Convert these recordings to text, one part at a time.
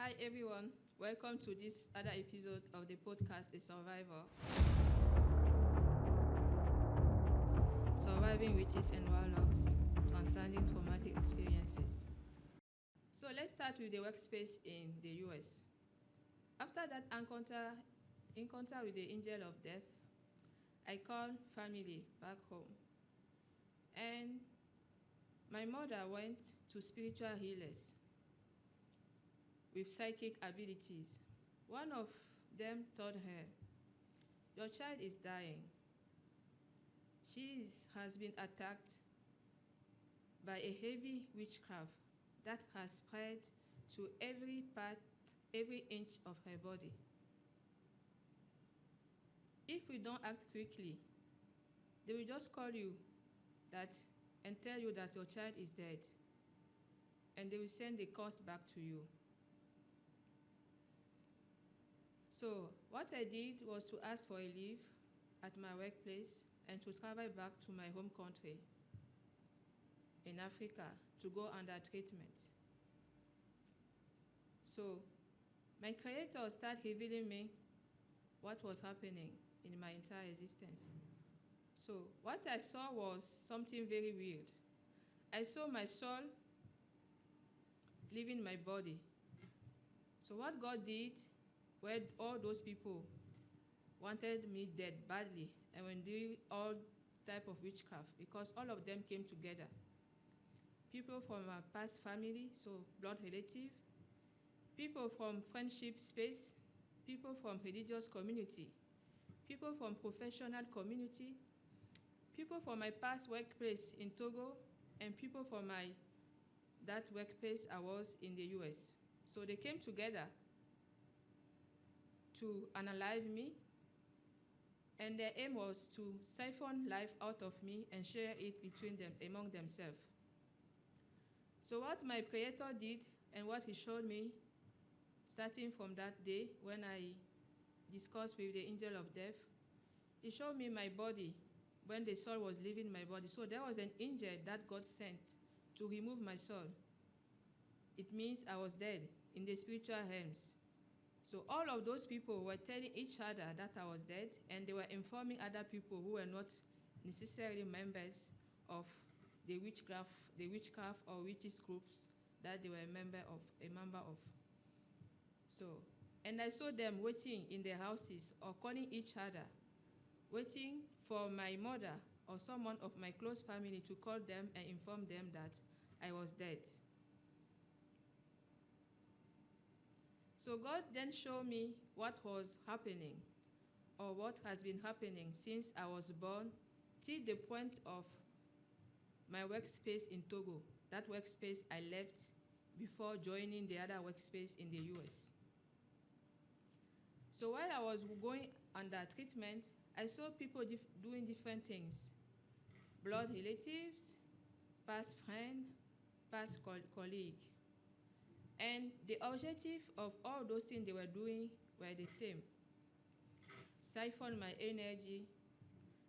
Hi everyone, welcome to this other episode of the podcast, The Survivor. Surviving witches and warlocks, transcending traumatic experiences. So let's start with the workspace in the US. After that encounter with the angel of death, I called family back home. And my mother went to spiritual healers with psychic abilities. One of them told her, "Your child is dying. She has been attacked by a heavy witchcraft that has spread to every part, every inch of her body. If we don't act quickly, they will just call you and tell you that your child is dead, and they will send the curse back to you." So what I did was to ask for a leave at my workplace and to travel back to my home country in Africa to go under treatment. So my Creator started revealing me what was happening in my entire existence. So what I saw was something very weird. I saw my soul leaving my body. So what God did, where all those people wanted me dead badly and were doing all type of witchcraft, because all of them came together. People from my past family, so blood relative, people from friendship space, people from religious community, people from professional community, people from my past workplace in Togo, and people from that workplace I was in the US. So they came together to analyze me, and their aim was to siphon life out of me and share it between them, among themselves. So what my Creator did and what he showed me, starting from that day when I discussed with the angel of death, he showed me my body when the soul was leaving my body. So there was an angel that God sent to remove my soul. It means I was dead in the spiritual realms. So all of those people were telling each other that I was dead, and they were informing other people who were not necessarily members of the witchcraft or witches groups that they were a member of. So, and I saw them waiting in their houses or calling each other, waiting for my mother or someone of my close family to call them and inform them that I was dead. So God then showed me what was happening, or what has been happening since I was born till the point of my workspace in Togo, that workspace I left before joining the other workspace in the US. So while I was going under treatment, I saw people doing different things. Blood relatives, past friend, past colleague. And the objective of all those things they were doing were the same. Siphon my energy,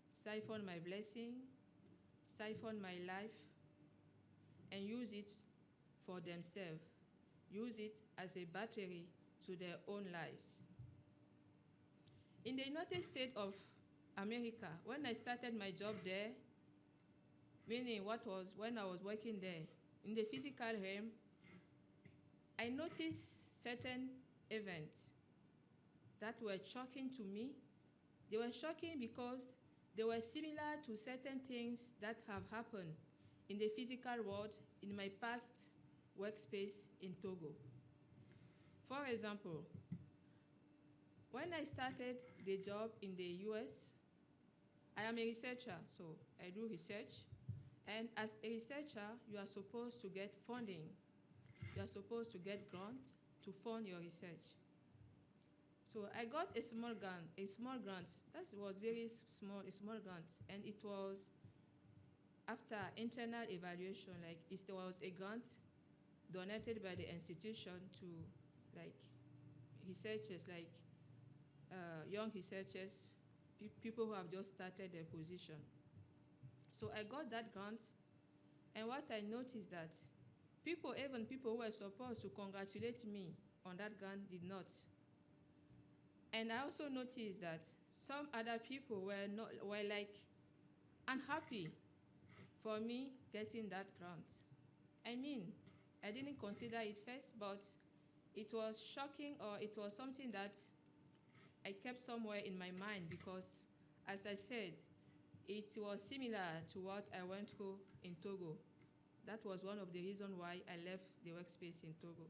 siphon my blessing, siphon my life, and use it for themselves. Use it as a battery to their own lives. In the United States of America, when I started my job there, meaning when I was working there, in the physical realm, I noticed certain events that were shocking to me. They were shocking because they were similar to certain things that have happened in the physical world in my past workspace in Togo. For example, when I started the job in the US, I am a researcher, so I do research. And as a researcher, you are supposed to get funding. You are supposed to get grant to fund your research. So I got a small grant. That was very small, a small grant. And it was after internal evaluation, it was a grant donated by the institution to researchers, young researchers, people who have just started their position. So I got that grant, and what I noticed that even people who were supposed to congratulate me on that ground did not. And I also noticed that some other people were like unhappy for me getting that grant. I mean, I didn't consider it first, but it was shocking, or it was something that I kept somewhere in my mind because, as I said, it was similar to what I went through in Togo. That was one of the reasons why I left the workspace in Togo.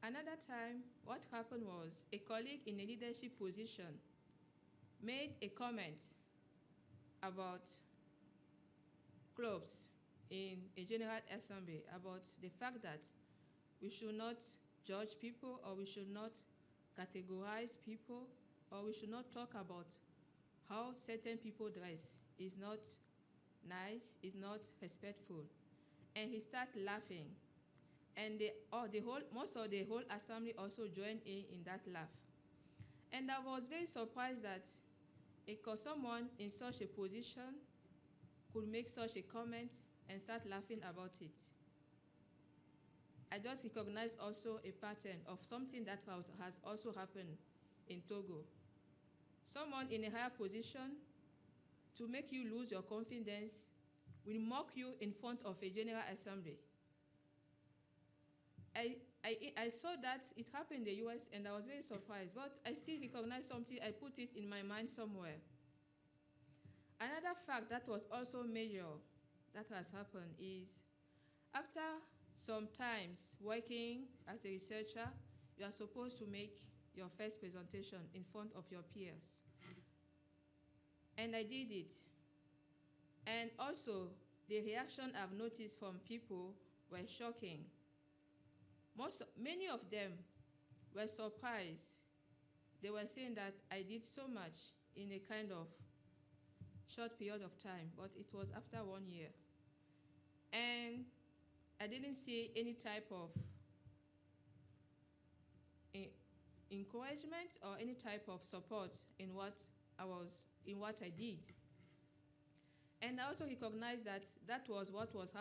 Another time, what happened was a colleague in a leadership position made a comment about clubs in a general assembly, about the fact that we should not judge people, or we should not categorize people, or we should not talk about how certain people dress. Is not nice, is not respectful. And he started laughing. And most of the whole assembly also joined in that laugh. And I was very surprised that someone in such a position could make such a comment and start laughing about it. I just recognized also a pattern of something that has also happened in Togo. Someone in a higher position, to make you lose your confidence, will mock you in front of a general assembly. I saw that it happened in the US, and I was very surprised, but I still recognized something. I put it in my mind somewhere. Another fact that was also major that has happened is, after some times working as a researcher, you are supposed to make your first presentation in front of your peers. And I did it. And also, the reaction I've noticed from people were shocking. Many of them were surprised. They were saying that I did so much in a kind of short period of time, but it was after 1 year. And I didn't see any type of encouragement or any type of support in what I did. And I also recognized that that was what has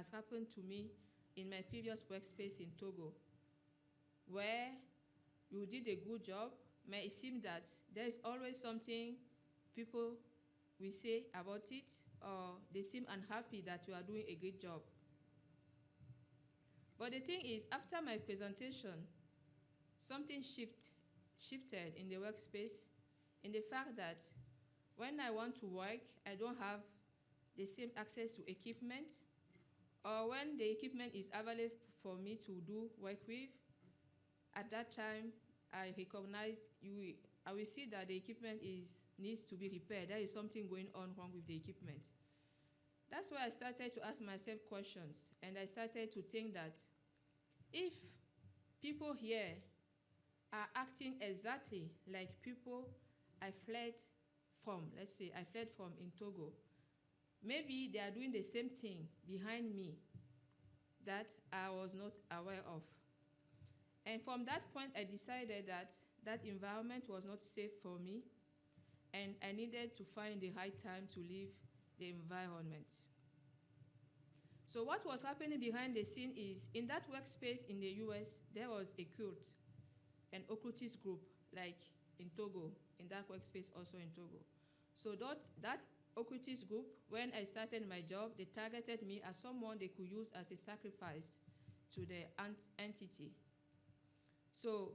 happened to me in my previous workspace in Togo, where you did a good job. May it seem that there is always something people will say about it, or they seem unhappy that you are doing a good job. But the thing is, after my presentation, something shifted in the workspace, in the fact that when I want to work, I don't have the same access to equipment, or when the equipment is available for me to do work with, at that time, I recognize I will see that the equipment needs to be repaired. There is something going on wrong with the equipment. That's why I started to ask myself questions, and I started to think that if people here are acting exactly like people I fled from, let's say I fled from in Togo, maybe they are doing the same thing behind me that I was not aware of. And from that point, I decided that that environment was not safe for me, and I needed to find the right time to leave the environment. So what was happening behind the scene is, in that workspace in the US, there was a cult, an occultist group, like in Togo, in that workspace also in Togo. So that occultist group, when I started my job, they targeted me as someone they could use as a sacrifice to the entity. So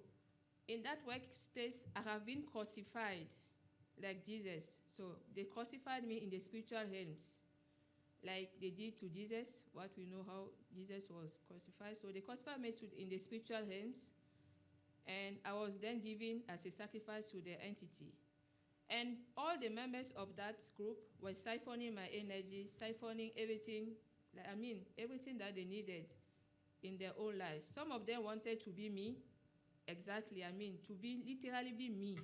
in that workspace, I have been crucified like Jesus. So they crucified me in the spiritual realms, like they did to Jesus, what we know how Jesus was crucified. So they crucified me in the spiritual realms, and I was then given as a sacrifice to the entity. And all the members of that group were siphoning my energy, siphoning everything, everything that they needed in their own lives. Some of them wanted to be me, exactly, literally be me.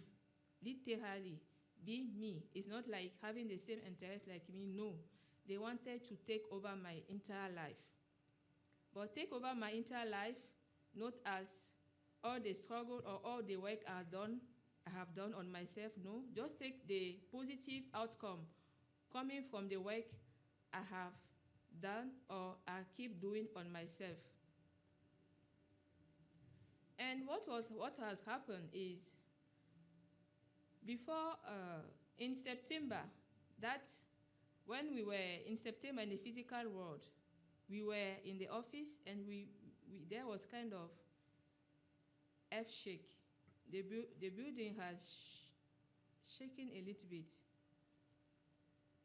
Literally be me. It's not like having the same interest like me, no. They wanted to take over my entire life. But take over my entire life, not as all the struggle or all the work I have done on myself, no. Just take the positive outcome coming from the work I have done or I keep doing on myself. And what has happened is, before in September, that when we were in September in the physical world, we were in the office, and we there was kind of F shake. The building has shaken a little bit,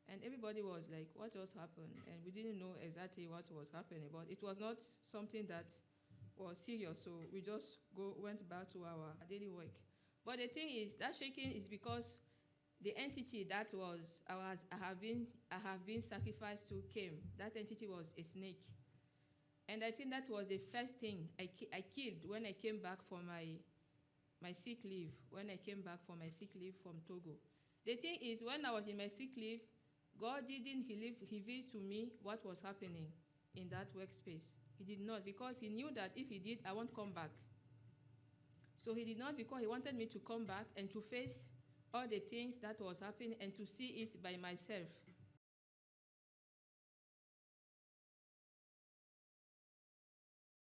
and everybody was like, what was happened? And we didn't know exactly what was happening, but it was not something that was serious, so we just went back to our daily work. But the thing is, that shaking is because the entity that I have been sacrificed to came. That entity was a snake. And I think that was the first thing I killed when I came back from my sick leave, when I came back from my sick leave from Togo. The thing is, when I was in my sick leave, God didn't reveal to me what was happening in that workspace. He did not, because he knew that if he did, I won't come back. So he did not, because he wanted me to come back and to face all the things that was happening and to see it by myself.